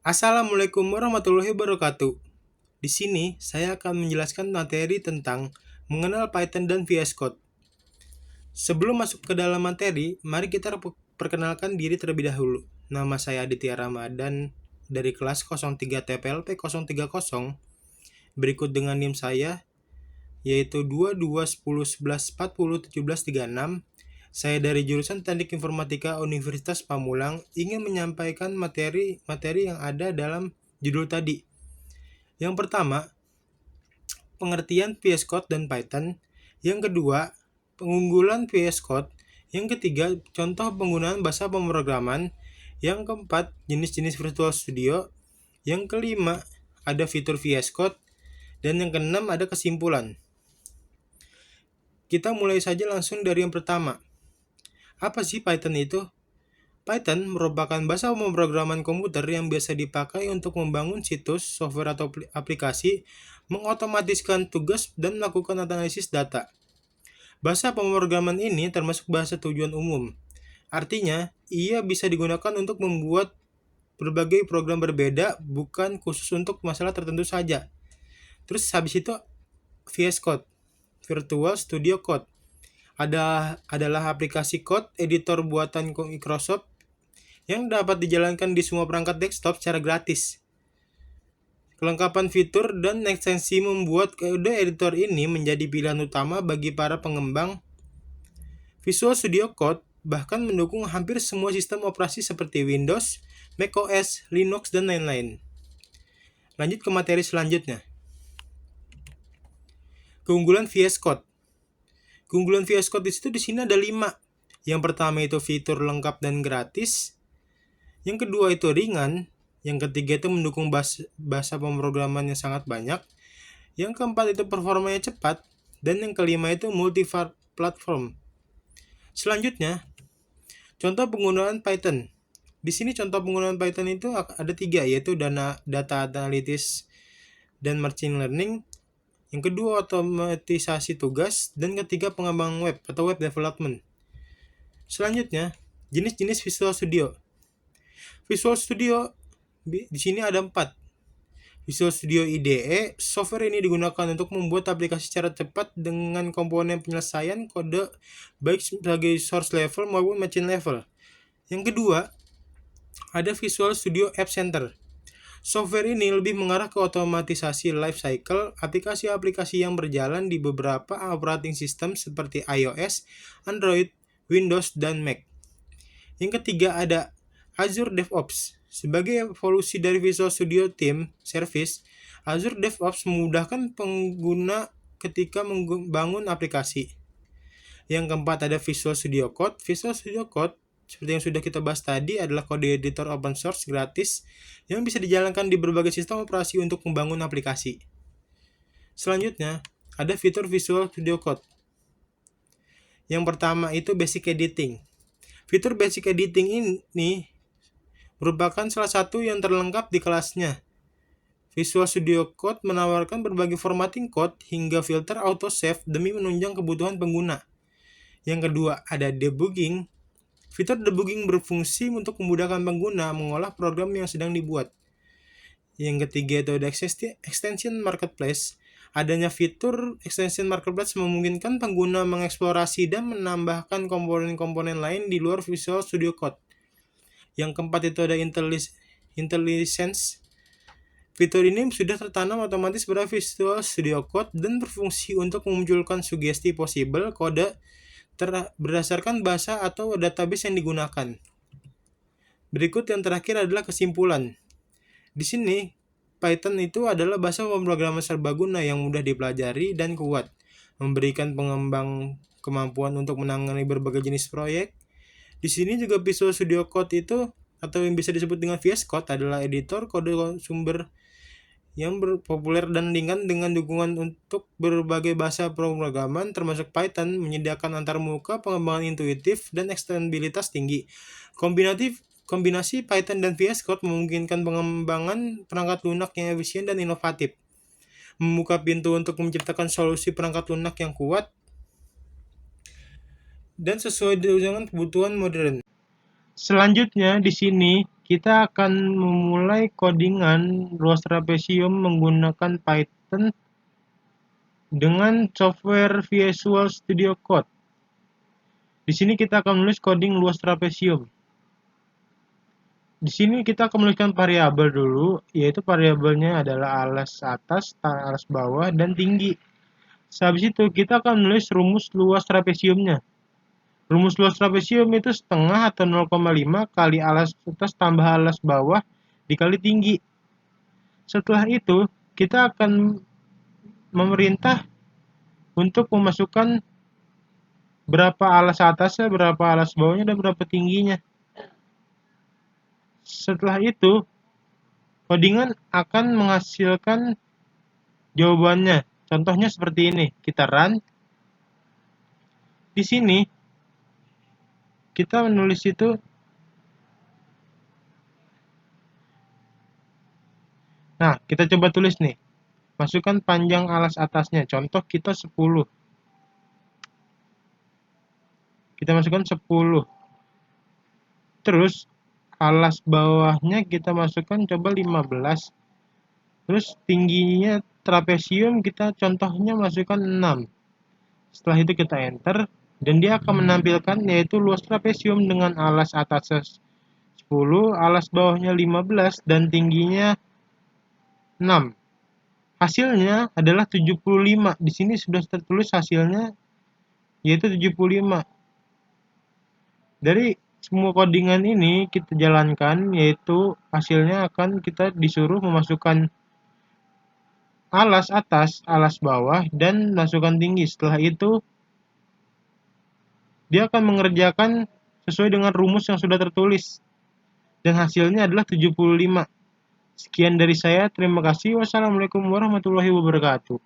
Assalamualaikum warahmatullahi wabarakatuh. Di sini saya akan menjelaskan materi tentang mengenal Python dan VS Code. Sebelum masuk ke dalam materi, mari kita perkenalkan diri terlebih dahulu. Nama saya Aditya Ramadan dari kelas 03 TPLP 030. Berikut dengan NIM saya yaitu 221011401736. Saya dari jurusan Teknik Informatika Universitas Pamulang ingin menyampaikan materi yang ada dalam judul tadi. Yang pertama, pengertian VS Code dan Python. Yang kedua, pengunggulan VS Code. Yang ketiga, contoh penggunaan bahasa pemrograman. Yang keempat, jenis-jenis Visual Studio. Yang kelima, ada fitur VS Code. Dan yang keenam, ada kesimpulan. Kita mulai saja langsung dari yang pertama. Apa sih Python itu? Python merupakan bahasa pemrograman komputer yang biasa dipakai untuk membangun situs, software atau aplikasi, mengotomatiskan tugas, dan melakukan analisis data. Bahasa pemrograman ini termasuk bahasa tujuan umum. Artinya, ia bisa digunakan untuk membuat berbagai program berbeda, bukan khusus untuk masalah tertentu saja. Terus habis itu VS Code, Virtual Studio Code. Adalah aplikasi code editor buatan Microsoft yang dapat dijalankan di semua perangkat desktop secara gratis. Kelengkapan fitur dan ekstensi membuat kode editor ini menjadi pilihan utama bagi para pengembang. Visual Studio Code bahkan mendukung hampir semua sistem operasi seperti Windows, macOS, Linux, dan lain-lain. Lanjut ke materi selanjutnya. Keunggulan VS Code. Keunggulan VS Code di sini ada 5. Yang pertama itu fitur lengkap dan gratis. Yang kedua itu ringan. Yang ketiga itu mendukung bahasa pemrograman yang sangat banyak. Yang keempat itu performanya cepat. Dan yang kelima itu multi-platform. Selanjutnya, contoh penggunaan Python. Di sini contoh penggunaan Python itu ada 3, yaitu data analysis dan machine learning. Yang kedua, otomatisasi tugas. Dan ketiga, pengembangan web atau web development. Selanjutnya, jenis-jenis Visual Studio. Visual Studio di sini ada 4. Visual Studio IDE, software ini digunakan untuk membuat aplikasi secara cepat dengan komponen penyelesaian kode baik sebagai source level maupun machine level. Yang kedua, ada Visual Studio App Center. Software ini lebih mengarah ke otomatisasi life cycle aplikasi-aplikasi yang berjalan di beberapa operating system seperti iOS, Android, Windows, dan Mac. Yang ketiga ada Azure DevOps. Sebagai evolusi dari Visual Studio Team Service, Azure DevOps memudahkan pengguna ketika membangun aplikasi. Yang keempat ada Visual Studio Code. Visual Studio Code seperti yang sudah kita bahas tadi adalah kode editor open source gratis yang bisa dijalankan di berbagai sistem operasi untuk membangun aplikasi. Selanjutnya, ada fitur Visual Studio Code. Yang pertama itu Basic Editing. Fitur Basic Editing ini merupakan salah satu yang terlengkap di kelasnya. Visual Studio Code menawarkan berbagai formatting code hingga filter autosave demi menunjang kebutuhan pengguna. Yang kedua, ada Debugging. Fitur debugging berfungsi untuk memudahkan pengguna mengolah program yang sedang dibuat. Yang ketiga itu ada Extension Marketplace. Adanya fitur Extension Marketplace memungkinkan pengguna mengeksplorasi dan menambahkan komponen-komponen lain di luar Visual Studio Code. Yang keempat itu ada IntelliSense. Fitur ini sudah tertanam otomatis pada Visual Studio Code dan berfungsi untuk memunculkan sugesti possible kode berdasarkan bahasa atau database yang digunakan. Berikut yang terakhir adalah kesimpulan. Di sini, Python itu adalah bahasa pemrograman serbaguna yang mudah dipelajari dan kuat, memberikan pengembang kemampuan untuk menangani berbagai jenis proyek. Di sini juga Visual Studio Code itu atau yang bisa disebut dengan VS Code adalah editor kode sumber yang populer dan ringan dengan dukungan untuk berbagai bahasa pemrograman termasuk Python, menyediakan antarmuka, pengembangan intuitif, dan ekstensibilitas tinggi. Kombinasi Python dan VS Code memungkinkan pengembangan perangkat lunak yang efisien dan inovatif, membuka pintu untuk menciptakan solusi perangkat lunak yang kuat dan sesuai dengan kebutuhan modern. Selanjutnya di sini kita akan memulai codingan luas trapesium menggunakan Python dengan software Visual Studio Code. Di sini kita akan menulis coding luas trapesium. Di sini kita akan menuliskan variabel dulu, yaitu variabelnya adalah alas atas, alas bawah, dan tinggi. Habis itu kita akan menulis rumus luas trapesiumnya. Rumus luas trapesium itu setengah atau 0,5 kali alas atas tambah alas bawah dikali tinggi. Setelah itu, kita akan memerintah untuk memasukkan berapa alas atasnya, berapa alas bawahnya, dan berapa tingginya. Setelah itu, codingan akan menghasilkan jawabannya. Contohnya seperti ini. Kita run. Di sini, kita menulis itu. Nah, kita coba tulis nih. Masukkan panjang alas atasnya. Contoh kita 10. Kita masukkan 10. Terus alas bawahnya kita masukkan coba 15. Terus tingginya trapesium kita contohnya masukkan 6. Setelah itu kita enter dan dia akan menampilkan yaitu luas trapesium dengan alas atasnya 10, alas bawahnya 15 dan tingginya 6. Hasilnya adalah 75. Di sini sudah tertulis hasilnya yaitu 75. Dari semua codingan ini kita jalankan, yaitu hasilnya akan kita disuruh memasukkan alas atas, alas bawah, dan masukkan tinggi. Setelah itu, dia akan mengerjakan sesuai dengan rumus yang sudah tertulis. Dan hasilnya adalah 75. Sekian dari saya, terima kasih. Wassalamualaikum warahmatullahi wabarakatuh.